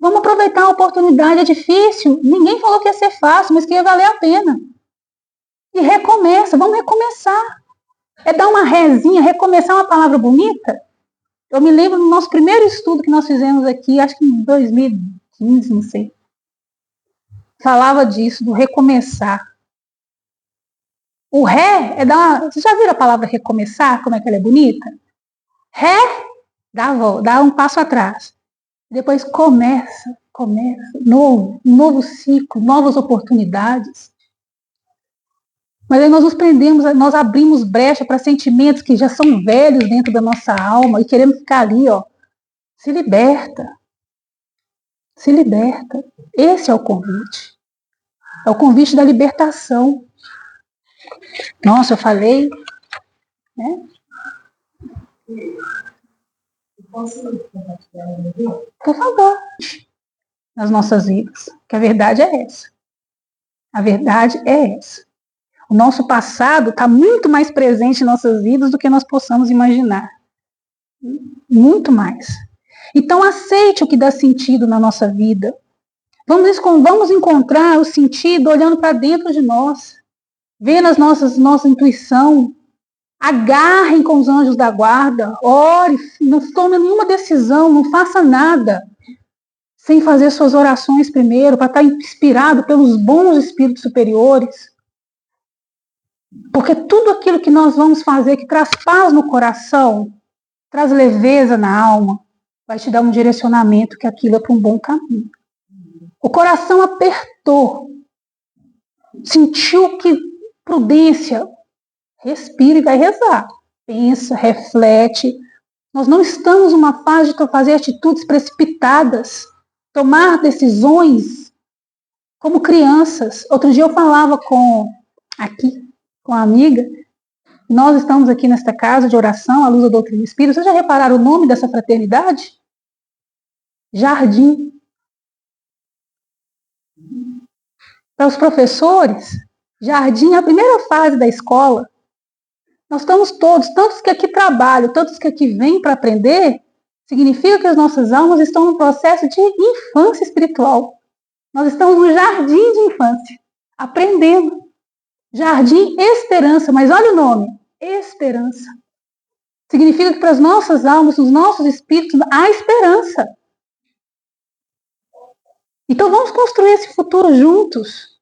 Vamos aproveitar a oportunidade. É difícil. Ninguém falou que ia ser fácil, mas que ia valer a pena. E recomeça, vamos recomeçar. É dar uma rezinha, recomeçar uma palavra bonita. Eu me lembro do nosso primeiro estudo que nós fizemos aqui, acho que em 2015, não sei. Falava disso, do recomeçar. O ré é dar uma... Vocês já viram a palavra recomeçar? Como é que ela é bonita? Ré, dá um passo atrás. Depois começa, um novo ciclo, novas oportunidades. Mas aí nós nos prendemos, nós abrimos brecha para sentimentos que já são velhos dentro da nossa alma e queremos ficar ali, ó. Se liberta. Se liberta. Esse é o convite. É o convite da libertação. Nossa, eu falei, né? Por favor. Nas nossas vidas. Que a verdade é essa. A verdade é essa. O nosso passado está muito mais presente em nossas vidas do que nós possamos imaginar. Muito mais. Então aceite o que dá sentido na nossa vida. Vamos encontrar o sentido olhando para dentro de nós. Vendo nossa intuição. Agarrem com os anjos da guarda. Ore, não tome nenhuma decisão, não faça nada sem fazer suas orações primeiro, para estar inspirado pelos bons espíritos superiores. Porque tudo aquilo que nós vamos fazer que traz paz no coração, traz leveza na alma, vai te dar um direcionamento que aquilo é para um bom caminho. O coração apertou, sentiu que prudência, respira e vai rezar. Pensa, reflete. Nós não estamos numa fase de fazer atitudes precipitadas, tomar decisões como crianças. Outro dia eu falava com uma amiga, nós estamos aqui nesta casa de oração, à luz da doutrina espírita. Vocês já repararam o nome dessa fraternidade? Jardim. Para os professores, jardim é a primeira fase da escola. Nós estamos todos, tantos que aqui trabalham, tantos que aqui vêm para aprender, significa que as nossas almas estão no processo de infância espiritual. Nós estamos no jardim de infância, aprendendo. Jardim Esperança, mas olha o nome, Esperança. Significa que para as nossas almas, nos nossos espíritos, há esperança. Então vamos construir esse futuro juntos,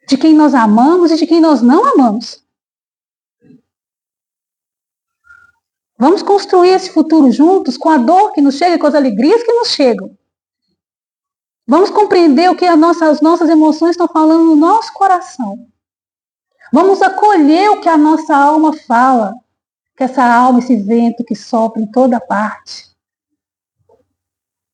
de quem nós amamos e de quem nós não amamos. Vamos construir esse futuro juntos, com a dor que nos chega e com as alegrias que nos chegam. Vamos compreender o que as nossas emoções estão falando no nosso coração. Vamos acolher o que a nossa alma fala, que essa alma, esse vento que sopra em toda parte.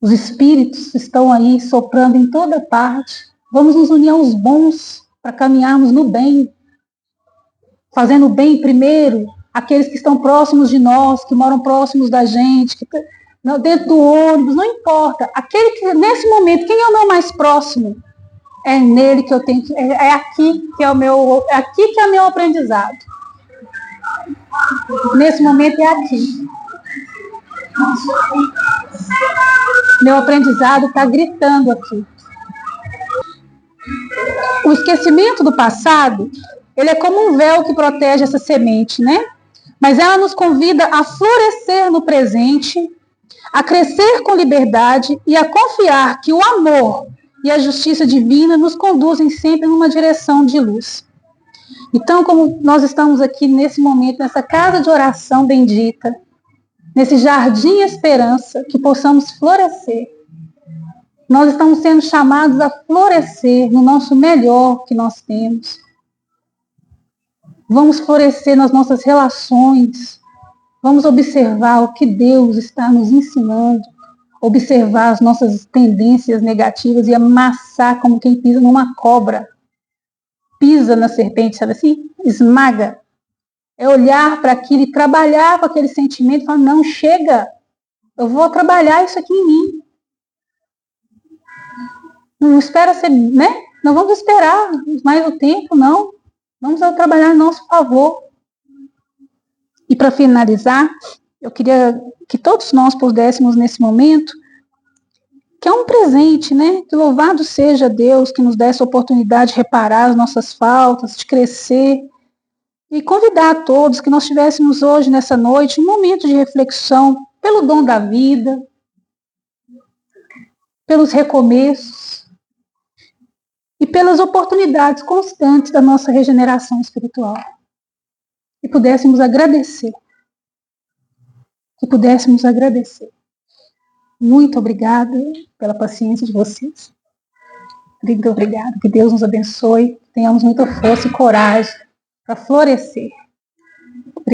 Os espíritos estão aí soprando em toda parte. Vamos nos unir aos bons para caminharmos no bem. Fazendo o bem primeiro, aqueles que estão próximos de nós, que moram próximos da gente, que dentro do ônibus, não importa. Aquele que, nesse momento, quem é o meu mais próximo? É nele que eu tenho que. É aqui que é o meu. É aqui que é o meu aprendizado. Nesse momento é aqui. Meu aprendizado está gritando aqui. O esquecimento do passado, ele é como um véu que protege essa semente, né? Mas ela nos convida a florescer no presente, a crescer com liberdade e a confiar que o amor e a justiça divina nos conduzem sempre numa direção de luz. Então, como nós estamos aqui nesse momento, nessa casa de oração bendita, nesse jardim esperança, que possamos florescer. Nós estamos sendo chamados a florescer no nosso melhor que nós temos. Vamos florescer nas nossas relações. Vamos observar o que Deus está nos ensinando. Observar as nossas tendências negativas e amassar como quem pisa numa cobra. Pisa na serpente, sabe assim? Esmaga. É olhar para aquilo e trabalhar com aquele sentimento e falar, não, chega. Eu vou trabalhar isso aqui em mim. Não espera ser, né? Não vamos esperar mais o tempo, não. Vamos trabalhar em nosso favor. E para finalizar, eu queria que todos nós pudéssemos nesse momento, que é um presente, né? Que louvado seja Deus que nos dá essa oportunidade de reparar as nossas faltas, de crescer. E convidar a todos que nós tivéssemos hoje, nessa noite, um momento de reflexão pelo dom da vida, pelos recomeços e pelas oportunidades constantes da nossa regeneração espiritual. E pudéssemos agradecer. Que pudéssemos agradecer. Muito obrigada pela paciência de vocês. Muito obrigada. Que Deus nos abençoe. Tenhamos muita força e coragem para florescer.